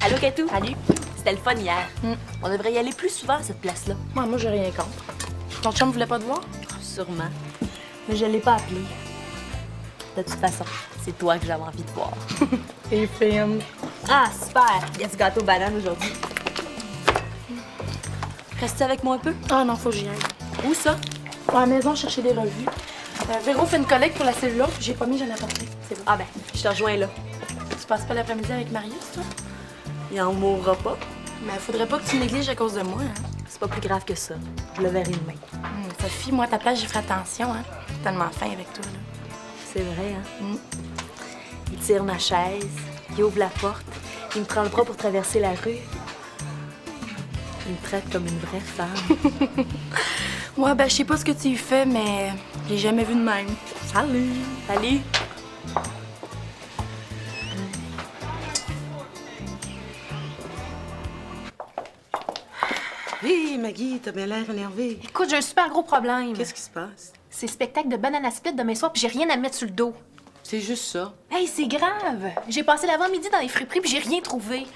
Allô, Katou? Salut. C'était le fun hier. On devrait y aller plus souvent à cette place-là. Moi, j'ai rien contre. Ton chum voulait pas te voir? Sûrement. Mais je l'ai pas appelé. De toute façon, c'est toi que j'avais envie de voir. T'es fine. Ah, super! Il y a du gâteau banane aujourd'hui. Restes-tu avec moi un peu? Ah non, faut que j'y aille. Où ça? À la maison, chercher des revues. Véro fait une collecte pour la cellule, puis j'ai pas mis, j'en ai apporté. C'est bon. Ah ben, je te rejoins là. Tu passes pas l'après-midi avec Marius, toi? Il en mourra pas. Mais faudrait pas que tu négliges à cause de moi, hein? C'est pas plus grave que ça. Je le verrai demain. Sophie, moi, à ta place, j'ai fait attention, hein? Je suis tellement fin avec toi, là. C'est vrai, hein? Il tire ma chaise, il ouvre la porte, il me prend le bras pour traverser la rue. Il me traite comme une vraie femme. Ouais, ben, je sais pas ce que tu y fais, mais je l'ai jamais vu de même. Salut! Salut! Hé, Maggie, t'as bien l'air énervée. Écoute, j'ai un super gros problème. Qu'est-ce qui se passe? C'est le spectacle de Banana Split demain soir, puis j'ai rien à mettre sur le dos. C'est juste ça. Hey, c'est grave! J'ai passé l'avant-midi dans les friperies, puis j'ai rien trouvé.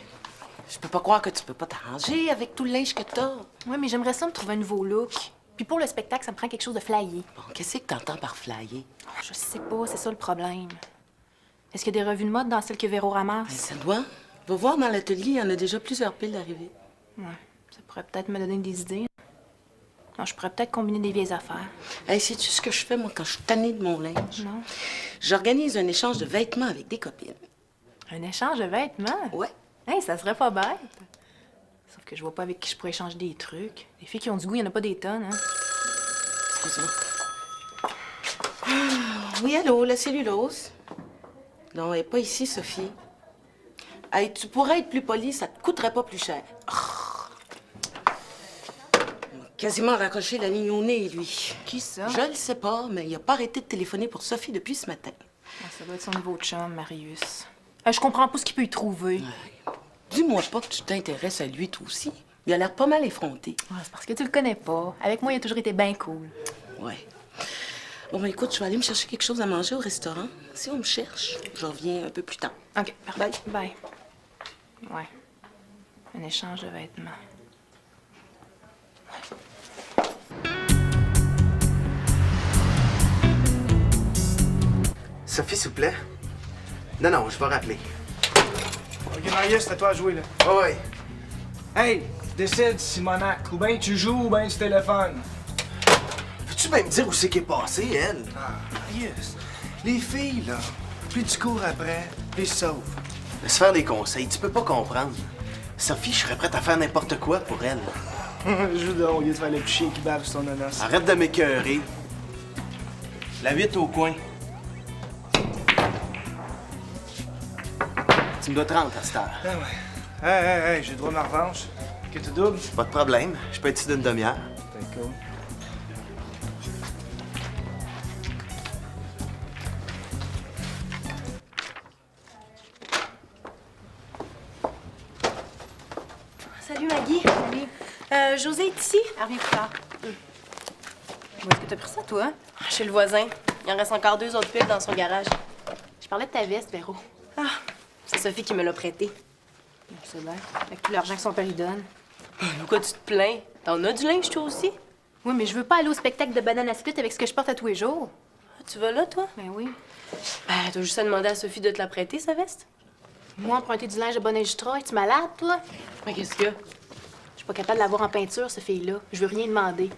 Je peux pas croire que tu peux pas t'arranger avec tout le linge que t'as. Ouais, mais j'aimerais ça me trouver un nouveau look. Puis pour le spectacle, ça me prend quelque chose de flyé. Bon, qu'est-ce que t'entends par flyer? Oh, je sais pas, c'est ça le problème. Est-ce qu'il y a des revues de mode dans celles que Véro Ben, ramasse? ça doit. Va voir dans l'atelier, il y en a déjà plusieurs piles d'arrivée. Ouais, ça pourrait peut-être me donner des idées. Non, je pourrais peut-être combiner des vieilles affaires. Hey, sais-tu ce que je fais, moi, quand je suis tannée de mon linge? Non. J'organise un échange de vêtements avec des copines. Un échange de vêtements? Ouais. Hey, ça serait pas bête. Sauf que je vois pas avec qui je pourrais échanger des trucs. Les filles qui ont du goût, il y en a pas des tonnes, hein? Excuse-moi. Oui, allô, la cellulose? Non, elle est pas ici, Sophie. Hey, tu pourrais être plus polie, ça te coûterait pas plus cher. Il m'a quasiment raccroché la ligne au nez, lui. Qui ça? Je le sais pas, mais il a pas arrêté de téléphoner pour Sophie depuis ce matin. Ah, ça doit être son nouveau chum, Marius. Je comprends pas ce qu'il peut y trouver. Dis-moi pas que tu t'intéresses à lui, toi aussi. Il a l'air pas mal effronté. Ah, c'est parce que tu le connais pas. Avec moi, il a toujours été bien cool. Ouais. Bon, ben écoute, je vais aller me chercher quelque chose à manger au restaurant. Si on me cherche, je reviens un peu plus tard. OK, parfait. Bye. Ouais. Un échange de vêtements. Sophie, s'il vous plaît. Non, je vais rappeler. OK, Marius, c'est à toi à jouer, là. Oh, oui. Hey, décide, Simonac. Ou bien tu joues, ou bien tu téléphones. Peux-tu bien me dire où c'est qu'est passée, elle? Ah, Marius, les filles, là, plus tu cours après, plus tu sauves. Laisse faire des conseils, tu peux pas comprendre. Sophie, je serais prête à faire n'importe quoi pour elle. Joue donc, au lieu de faire le petit chien qui bave sur ton ananas. Arrête de m'écœurer. La 8 au coin. Tu me dois 30 à cette heure. Ah ouais. Hey, j'ai le droit à ma revanche. Que tu doubles? Pas de problème, je peux être ici d'une demi-heure. C'est cool. Salut Maggie. Salut. José est ici? Elle revient plus tard. Où est-ce que t'as pris ça, toi? Chez le voisin. Il en reste encore 2 autres piles dans son garage. Je parlais de ta veste, Véro. Ah, c'est Sophie qui me l'a prêté. C'est bien. Avec tout l'argent que son père lui donne. Pourquoi tu te plains? T'en as du linge, toi aussi? Oui, mais je veux pas aller au spectacle de Banana Split avec ce que je porte à tous les jours. Ah, tu vas là, toi? Ben oui. Ben, t'as juste à demander à Sophie de te la prêter, sa veste. Moi, emprunter du linge de bon extra, es-tu malade, toi? Mais qu'est-ce qu'il y a? Je suis pas capable de l'avoir en peinture, cette fille-là. Je veux rien demander.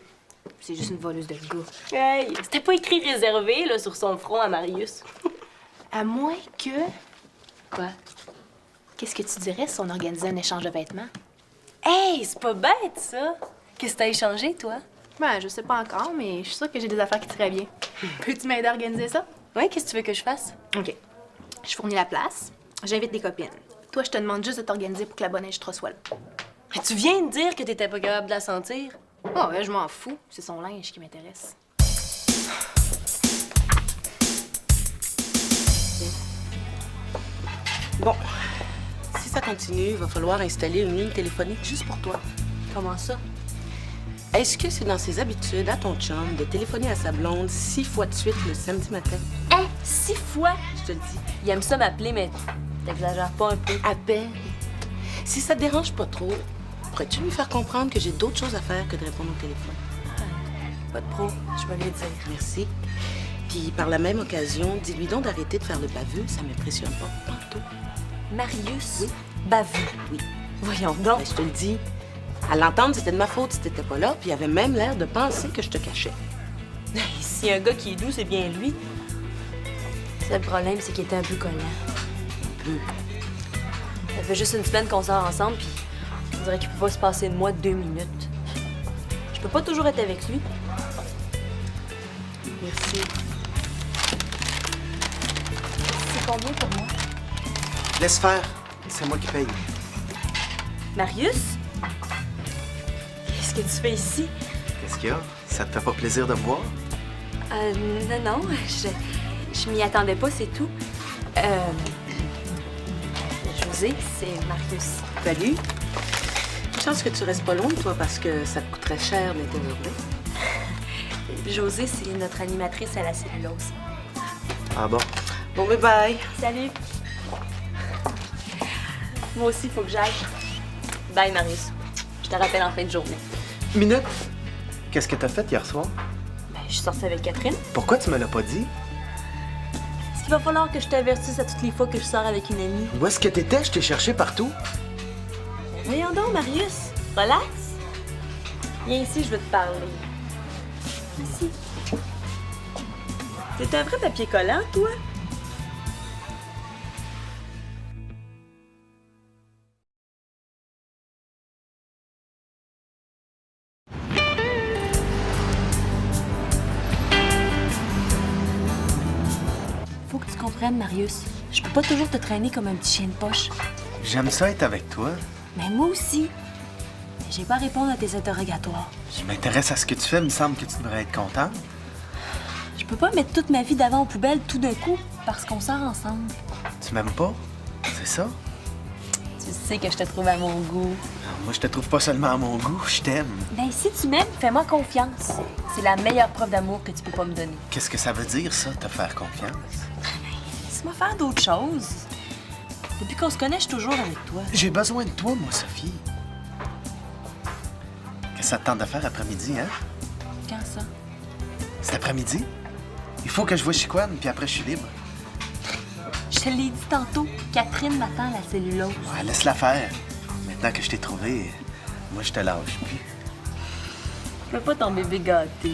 C'est juste une voleuse de gars. Hey, c'était pas écrit réservé, là, sur son front à Marius. À moins que... Quoi? Qu'est-ce que tu dirais si on organisait un échange de vêtements? Hey, c'est pas bête, ça! Qu'est-ce que t'as échangé, toi? Ben, je sais pas encore, mais je suis sûre que j'ai des affaires qui iraient bien. Peux-tu m'aider à organiser ça? Ouais, qu'est-ce que tu veux que je fasse? OK. Je fournis la place. J'invite des copines. Toi, je te demande juste de t'organiser pour que la bonne extra soit là. Mais tu viens de dire que t'étais pas capable de la sentir. Oh, ouais, je m'en fous. C'est son linge qui m'intéresse. Bon, si ça continue, il va falloir installer une ligne téléphonique juste pour toi. Comment ça? Est-ce que c'est dans ses habitudes à ton chum de téléphoner à sa blonde 6 fois de suite le samedi matin? Hein? 6 fois? Je te le dis. Il aime ça m'appeler, mais t'exagères pas un peu. À peine. Si ça te dérange pas trop, pourrais-tu lui faire comprendre que j'ai d'autres choses à faire que de répondre au téléphone? Pas de pro, je vais lui dire. Merci. Puis, par la même occasion, dis-lui donc d'arrêter de faire le baveux, ça m'impressionne pas pantoute. Marius Oui. Baveux. Oui. Voyons donc. Ben, je te le dis. À l'entendre, c'était de ma faute si t'étais pas là, puis il avait même l'air de penser que je te cachais. Si un gars qui est doux, c'est bien lui. Le problème, c'est qu'il était un peu collant. Ça fait juste une semaine qu'on sort ensemble, puis on dirait qu'il peut pas se passer de moi 2 minutes. Je peux pas toujours être avec lui. Merci. C'est combien pour moi? Laisse faire. C'est moi qui paye. Marius? Qu'est-ce que tu fais ici? Qu'est-ce qu'il y a? Ça te fait pas plaisir de me voir? Non, je m'y attendais pas, c'est tout. José, c'est Marius. Salut. Une chance que tu restes pas loin, toi, parce que ça te coûterait cher d'interviewer. José, c'est notre animatrice à la cellulose. Ah bon? Bon, bye. Salut! Moi aussi, il faut que j'aille. Bye, Marius. Je te rappelle en fin de journée. Minute! Qu'est-ce que t'as fait hier soir? Ben, je suis sortie avec Catherine. Pourquoi tu me l'as pas dit? Est-ce qu'il va falloir que je t'avertisse à toutes les fois que je sors avec une amie? Où est-ce que t'étais? Je t'ai cherché partout. Voyons donc, Marius. Relax. Viens ici, je veux te parler. Ici. T'es un vrai papier collant, toi? Faut que tu comprennes, Marius. Je peux pas toujours te traîner comme un petit chien de poche. J'aime ça être avec toi. Mais moi aussi. J'ai pas à répondre à tes interrogatoires. Je m'intéresse à ce que tu fais, il me semble que tu devrais être content. Je peux pas mettre toute ma vie d'avant aux poubelles tout d'un coup parce qu'on sort ensemble. Tu m'aimes pas? C'est ça? Tu sais que je te trouve à mon goût. Moi, je te trouve pas seulement à mon goût, je t'aime. Ben, si tu m'aimes, fais-moi confiance. C'est la meilleure preuve d'amour que tu peux pas me donner. Qu'est-ce que ça veut dire, ça, te faire confiance? Laisse-moi faire d'autres choses. Depuis qu'on se connaît, je suis toujours avec toi. J'ai besoin de toi, moi, Sophie. Qu'est-ce que ça te tente de faire après-midi, hein? Quand ça? Cet après-midi? Il faut que je voie Chicoine, puis après, je suis libre. Je te l'ai dit tantôt. Catherine m'attend à la cellulose. Ouais, laisse-la faire. Maintenant que je t'ai trouvé, moi, je te lâche plus. Fais pas ton bébé gâté.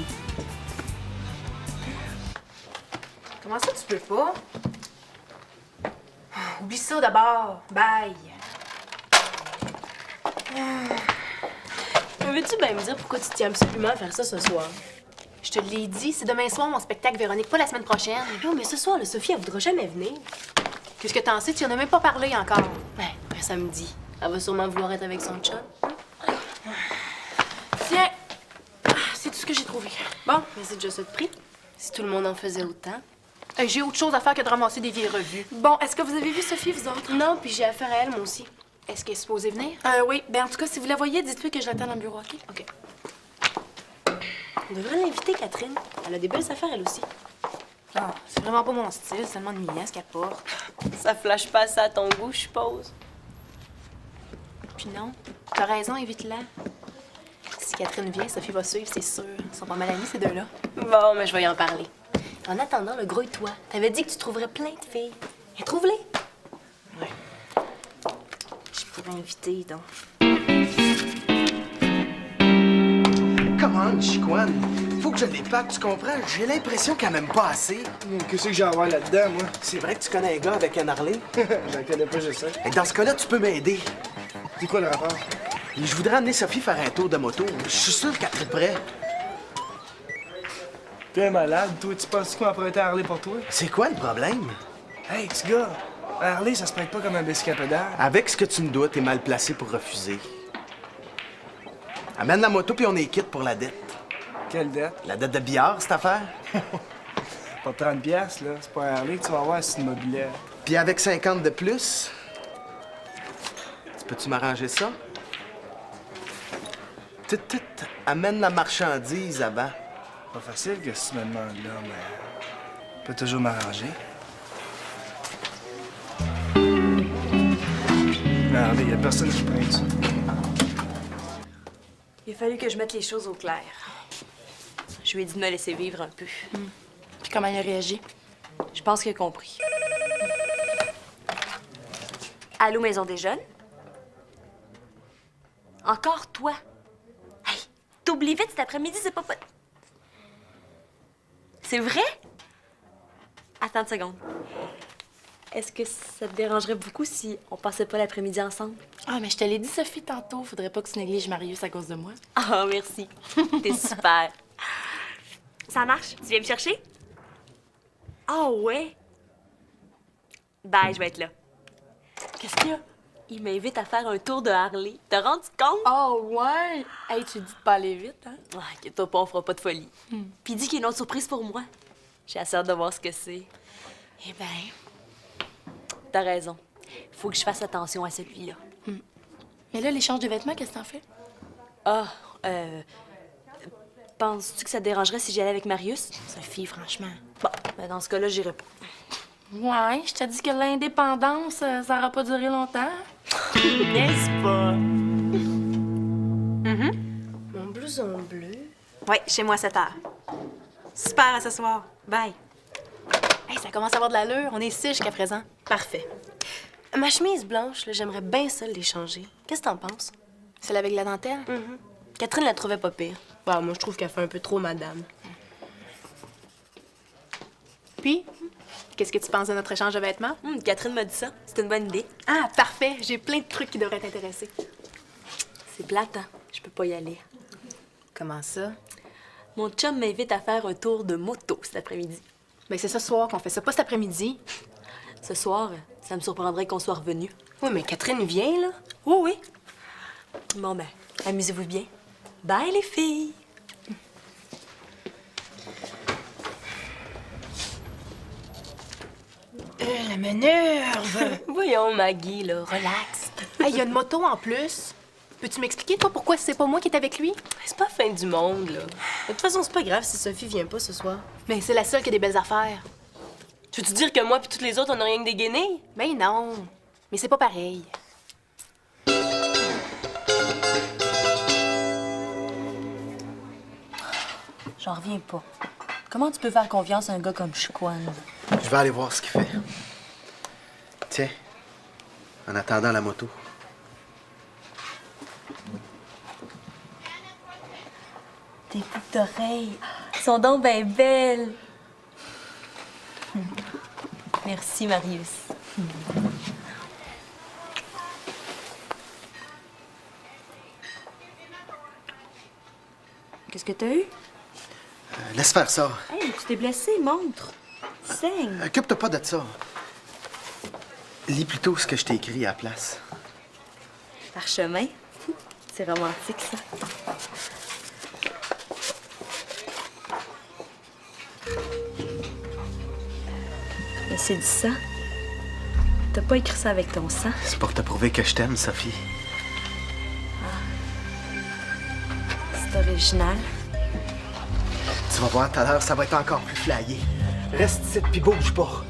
Comment ça, tu peux pas? Oublie ça d'abord. Bye. Veux-tu bien me dire pourquoi tu tiens absolument à faire ça ce soir? Je te l'ai dit, c'est demain soir mon spectacle, Véronique, pas la semaine prochaine. Non, mais ce soir, là, Sophie, elle voudra jamais venir. Qu'est-ce que t'en sais? Tu en as même pas parlé encore. Ouais, un samedi. Elle va sûrement vouloir être avec son chum. Tiens, c'est tout ce que j'ai trouvé. Bon, mais c'est déjà ça de prix. Si tout le monde en faisait autant. J'ai autre chose à faire que de ramasser des vieilles revues. Bon, est-ce que vous avez vu Sophie, vous autres? Non, puis j'ai affaire à elle, moi aussi. Est-ce qu'elle est supposée venir? Oui. Ben, en tout cas, si vous la voyez, dites-lui que je l'attends dans le bureau, OK? OK. On devrait l'inviter, Catherine. Elle a des belles affaires, elle aussi. Ah, c'est vraiment pas mon style, c'est tellement ennuyant ce qu'elle porte. Ça flash pas ça à ton goût, je suppose. Puis non, t'as raison, invite-la. Si Catherine vient, Sophie va suivre, c'est sûr. Ils sont pas mal amis, ces deux-là. Bon, mais je vais y en parler. En attendant, le gros et toi, t'avais dit que tu trouverais plein de filles. Et trouve-les. Ouais. Je pourrais inviter, donc. Comment, Chicoine? Faut que je l'épate, tu comprends? J'ai l'impression qu'elle m'aime pas assez. Qu'est-ce que j'ai à voir là-dedans, moi? C'est vrai que tu connais un gars avec un Harley? Je la connais pas, je sais. Et dans ce cas-là, tu peux m'aider. C'est quoi le rapport? Je voudrais amener Sophie faire un tour de moto. Je suis sûr qu'elle triperait. T'es malade, toi. Tu penses qu'on va prêter à Harley pour toi? C'est quoi le problème? Hey, petit gars, un Harley, ça se prête pas comme un bicycle à pédale. Avec ce que tu me dois, t'es mal placé pour refuser. Amène la moto puis on est quitte pour la dette. Quelle dette? La dette de billard, cette affaire? Pas 30 piastres, là. C'est pas un Harley que tu vas avoir, c'est une mobilière. Puis avec 50 de plus, peux-tu m'arranger ça? Tut, amène la marchandise à bas. Pas facile que si tu me demandes là, mais... Je peux toujours m'arranger. Un Attendez, y a personne qui prête ça. Il a fallu que je mette les choses au clair. Je lui ai dit de me laisser vivre un peu. Puis comment il a réagi? Je pense qu'il a compris. Allô, Maison des Jeunes? Encore toi? Hey, t'oublies vite cet après-midi, c'est pas... C'est vrai? Attends une seconde. Est-ce que ça te dérangerait beaucoup si on passait pas l'après-midi ensemble? Ah, mais je te l'ai dit, Sophie, tantôt. Faudrait pas que tu négliges Marius à cause de moi. Ah, merci. T'es super. Ça marche? Tu viens me chercher? Ah ouais? Bye, je vais être là. Qu'est-ce qu'il y a? Il m'invite à faire un tour de Harley. T'as rendu compte? Oh, ouais! Hey, tu dis de pas aller vite, hein? Ah, inquiète-toi pas, on fera pas de folie. Puis il dit qu'il y a une autre surprise pour moi. J'ai assez hâte de voir ce que c'est. Eh ben. T'as raison. Faut que je fasse attention à celui-là. Mais là, l'échange de vêtements, qu'est-ce que t'en fais? Ah, penses-tu que ça te dérangerait si j'y allais avec Marius? Sophie, franchement. Bon, ben dans ce cas-là, j'irai pas. Ouais, je t'ai dit que l'indépendance, ça aura pas duré longtemps. N'est-ce pas? Mon blouson bleu. Ouais, chez moi, 7 heures. Super, à ce soir. Bye. Hey, ça commence à avoir de l'allure. On est 6 jusqu'à présent. Parfait. Ma chemise blanche, là, j'aimerais bien ça l'échanger. Qu'est-ce que t'en penses? Celle avec la dentelle? Catherine la trouvait pas pire. Bah, moi, je trouve qu'elle fait un peu trop madame. Puis, qu'est-ce que tu penses de notre échange de vêtements? Catherine m'a dit ça. C'est une bonne idée. Ah, parfait. J'ai plein de trucs qui devraient t'intéresser. C'est plate, hein? Je peux pas y aller. Comment ça? Mon chum m'invite à faire un tour de moto cet après-midi. Ben, c'est ce soir qu'on fait ça, pas cet après-midi. Ce soir, ça me surprendrait qu'on soit revenus. Oui, mais Catherine vient, là. Oui, oui. Bon, ben, amusez-vous bien. Bye, les filles! Elle m'énerve. Voyons, Maggie, là, relax. Hey, il y a une moto en plus. Peux-tu m'expliquer, toi, pourquoi c'est pas moi qui est avec lui? C'est pas la fin du monde, là. De toute façon, c'est pas grave si Sophie vient pas ce soir. Mais c'est la seule qui a des belles affaires. Tu veux-tu dire que moi puis toutes les autres, on a rien que des guenilles? Mais non. Mais c'est pas pareil. J'en reviens pas. Comment tu peux faire confiance à un gars comme Chicoine? Je vais aller voir ce qu'il fait. Tiens, en attendant la moto. Tes boucles d'oreilles sont donc bien belles. Merci, Marius. Qu'est-ce que t'as eu? Laisse faire ça. Hey, tu t'es blessé, montre. Tu saignes. Occupe-toi pas de ça. Lis plutôt ce que je t'ai écrit à la place. Parchemin. C'est romantique, ça. Mais c'est du sang. T'as pas écrit ça avec ton sang. C'est pour te prouver que je t'aime, Sophie. C'est original. Tu vas voir tout à l'heure, ça va être encore plus flyé. Reste ici puis bouge pas.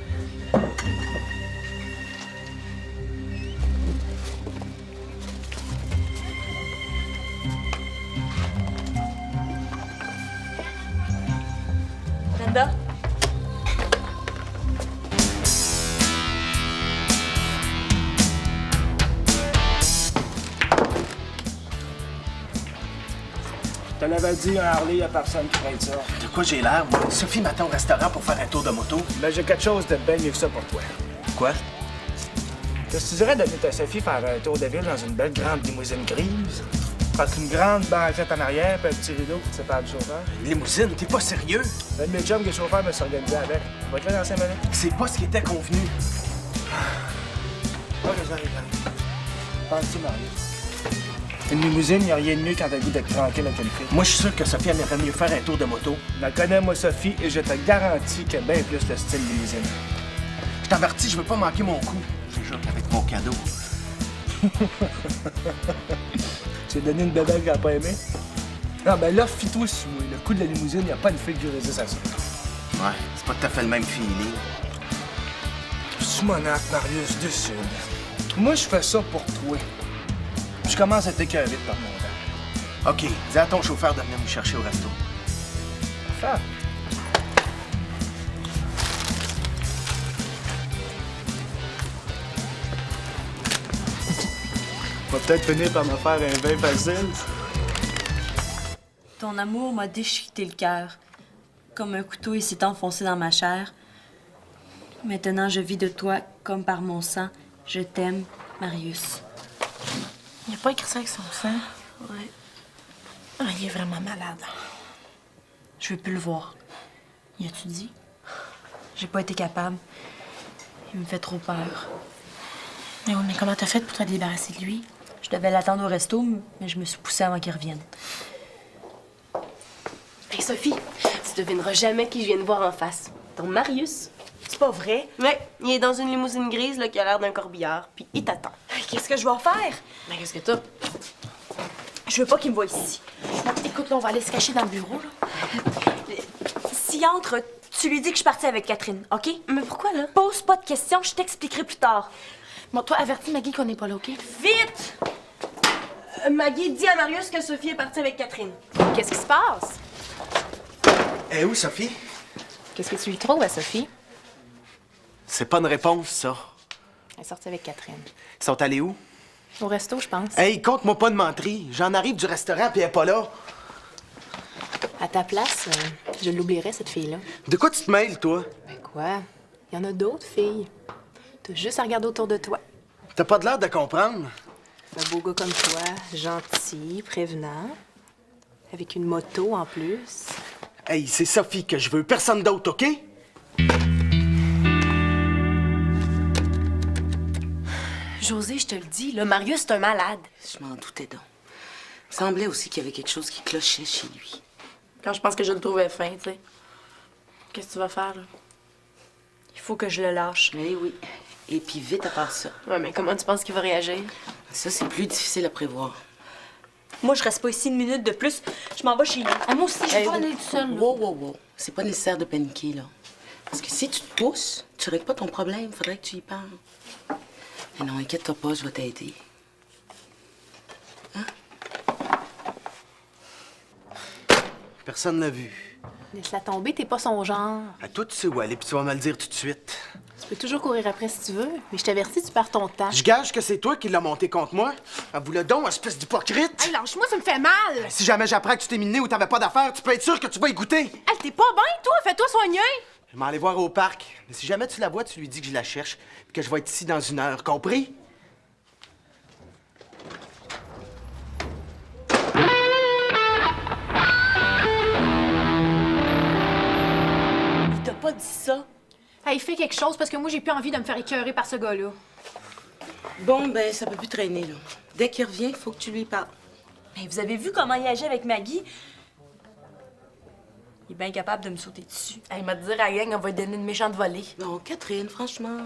Brenda? Je te l'avais dit, un Harley, y'a personne qui prête ça. De quoi j'ai l'air, moi? Sophie m'attend au restaurant pour faire un tour de moto. Mais j'ai quelque chose de bien mieux que ça pour toi. Quoi? Qu'est-ce que tu dirais d'amener ta Sophie faire un tour de ville dans une belle grande limousine grise? Avec une grande banquette en arrière puis un petit rideau pour te séparer du chauffeur? Limousine, t'es pas sérieux? Un de mes chums qui est chauffeur me s'organiser avec. On va être là dans 5 minutes. C'est pas ce qui était convenu. Ok, j'arrive. Pense-tu, Marius? Une limousine, y a rien de mieux quand t'as le goût d'être tranquille avec une fille. Moi, je suis sûr que Sophie aimerait mieux faire un tour de moto. Je la connais, moi, Sophie, et je te garantis qu'elle a bien plus le style limousine. Je t'avertis, je veux pas manquer mon coup. Je jure qu'avec mon cadeau. Tu as donné une bébelle qu'elle n'a pas aimée? Non, ben là, fie-toi sur moi. Le coup de la limousine, y a pas une fille qui résiste à ça. Ouais, c'est pas tout à fait le même feeling. Sous mon arc, Marius, du Sud. Moi, je fais ça pour toi. Je commence à t'écœurer de perdre mon temps. OK, dis à ton chauffeur de venir me chercher au resto. Fab. Va peut-être finir par me faire un vin facile. Ton amour m'a déchiqueté le cœur. Comme un couteau, il s'est enfoncé dans ma chair. Maintenant, je vis de toi comme par mon sang. Je t'aime, Marius. Il a pas écrit ça avec son sang. Ouais. Ah, il est vraiment malade. Je veux plus le voir. Y a-tu dit? J'ai pas été capable. Il me fait trop peur. Mais oui, mais comment t'as fait pour te débarrasser de lui? Je devais l'attendre au resto, mais je me suis poussée avant qu'il revienne. Hey, Sophie, tu devineras jamais qui je viens de voir en face. Ton Marius. C'est pas vrai? Ouais, il est dans une limousine grise là, qui a l'air d'un corbillard, puis il t'attend. Qu'est-ce que je vais faire? Mais qu'est-ce que t'as? Je veux pas qu'il me voie ici. Écoute, là, on va aller se cacher dans le bureau, là. S'il entre, tu lui dis que je suis partie avec Catherine, OK? Mais pourquoi, là? Pose pas de questions, je t'expliquerai plus tard. Bon, toi, avertis Maggie qu'on n'est pas là, OK? Vite! Maggie dit à Marius que Sophie est partie avec Catherine. Qu'est-ce qui se passe? Eh où, Sophie? Qu'est-ce que tu lui trouves à Sophie? C'est pas une réponse, ça. Elle est sortie avec Catherine. Ils sont allés où? Au resto, je pense. Hey, compte-moi pas de menterie. J'en arrive du restaurant puis elle est pas là. À ta place, je l'oublierais, cette fille-là. De quoi tu te mêles, toi? Ben quoi? Il y en a d'autres filles. T'as juste à regarder autour de toi. T'as pas de l'air de comprendre. Un beau gars comme toi, gentil, prévenant, avec une moto en plus. Hey, c'est Sophie que je veux, personne d'autre, OK? José, je te le dis, là, Marius, c'est un malade. Je m'en doutais donc. Il me semblait aussi qu'il y avait quelque chose qui clochait chez lui. Quand je pense que je le trouvais fin, tu sais. Qu'est-ce que tu vas faire, là? Il faut que je le lâche. Eh oui. Et puis vite à part ça. Ouais, mais comment tu penses qu'il va réagir? Ça, c'est plus difficile à prévoir. Moi, je reste pas ici une minute de plus. Je m'en vais chez lui. Ah, moi aussi, je vais Hey, pas aller tout seul, là. Wow. C'est pas nécessaire de paniquer, là. Parce que si tu te pousses, tu règles pas ton problème. Faudrait que tu y parles. Mais non, inquiète-toi pas, je vais t'aider. Personne l'a vu. Laisse-la tomber, t'es pas son genre. À toi, tu sais où aller, puis tu vas me le dire tout de suite. Tu peux toujours courir après si tu veux, mais je t'avertis, tu perds ton temps. Je gage que c'est toi qui l'as monté contre moi. Avoue le don, espèce d'hypocrite. Hey, lâche-moi, ça me fait mal! Si jamais j'apprends que tu t'es miné ou t'avais pas d'affaires, tu peux être sûr que tu vas y goûter. Hey, t'es pas bien, toi? Fais-toi soigner! Je vais aller voir au parc. Mais si jamais tu la vois, tu lui dis que je la cherche, puis que je vais être ici dans 1 heure. Compris? Il t'a pas dit ça. Hey, fais quelque chose parce que moi, j'ai plus envie de me faire écœurer par ce gars-là. Bon, ben, ça peut plus traîner, là. Dès qu'il revient, il faut que tu lui parles. Mais vous avez vu comment il agit avec Maggie? Il est bien capable de me sauter dessus. Elle m'a dit à la gang, on va lui donner une méchante volée. Non, Catherine, franchement.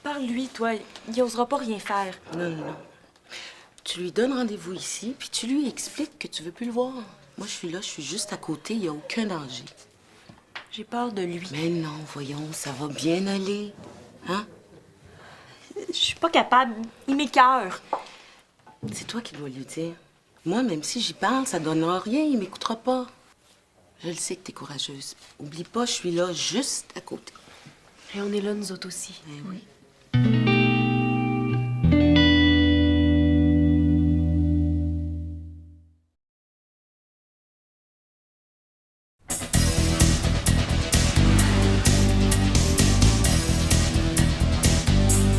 Parle-lui, toi. Il osera pas rien faire. Non. Tu lui donnes rendez-vous ici, puis tu lui expliques que tu veux plus le voir. Moi, je suis là, je suis juste à côté, il n'y a aucun danger. J'ai peur de lui. Mais non, voyons, ça va bien aller. Hein? Je suis pas capable. Il m'écœure. C'est toi qui dois lui dire. Moi, même si j'y parle, ça donnera rien, il m'écoutera pas. Je le sais que t'es courageuse. Oublie pas, je suis là, juste à côté. Et on est là, nous autres aussi. Eh oui.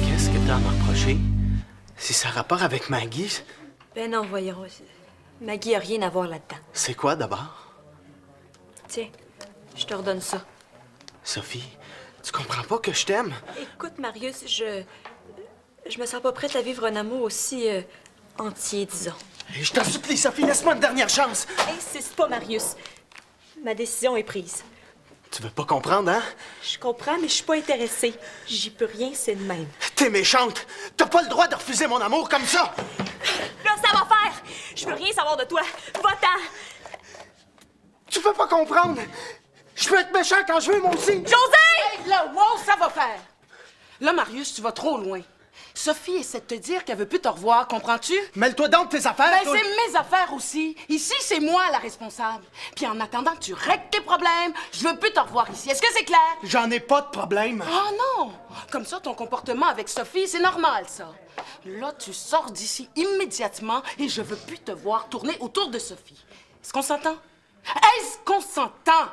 Qu'est-ce que t'as à me reprocher? Si ça a rapport avec Maggie, Ben non, voyons. Maggie a rien à voir là-dedans. c'est quoi d'abord? Tiens, je te redonne ça. Sophie, tu comprends pas que je t'aime? Écoute, Marius, je me sens pas prête à vivre un amour aussi entier, disons. Et je t'en supplie, Sophie, laisse-moi une dernière chance. Insiste pas, Marius. Ma décision est prise. Tu veux pas comprendre, hein? Je comprends, mais je suis pas intéressée. J'y peux rien, c'est de même. T'es méchante. T'as pas le droit de refuser mon amour comme ça. Là, ça va faire! Je veux rien savoir de toi. Va-t'en! Tu peux pas comprendre. Je peux être méchant quand je veux, moi aussi. José! Là, wow, ça va faire! Là, Marius, tu vas trop loin. Sophie essaie de te dire qu'elle veut plus te revoir, comprends-tu? Mêle-toi donc de tes affaires, Ben, toi. c'est mes affaires aussi. Ici, c'est moi la responsable. Puis en attendant que tu règles tes problèmes, je veux plus te revoir ici. Est-ce que c'est clair? J'en ai pas de problème. Ah non! Comme ça, ton comportement avec Sophie, c'est normal, ça. Là, tu sors d'ici immédiatement et je veux plus te voir tourner autour de Sophie. Est-ce qu'on s'entend? Est-ce qu'on s'entend?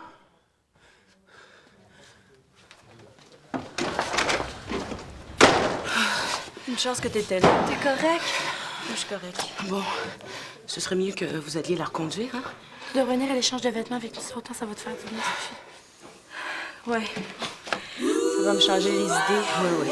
Une chance que t'étais là. T'es correct? Je suis correct. Bon, ce serait mieux que vous alliez la reconduire, hein? De revenir à l'échange de vêtements avec nous autant, ça va te faire du bien, Sophie. Ouais. Ça va me changer les idées. Oui, oui.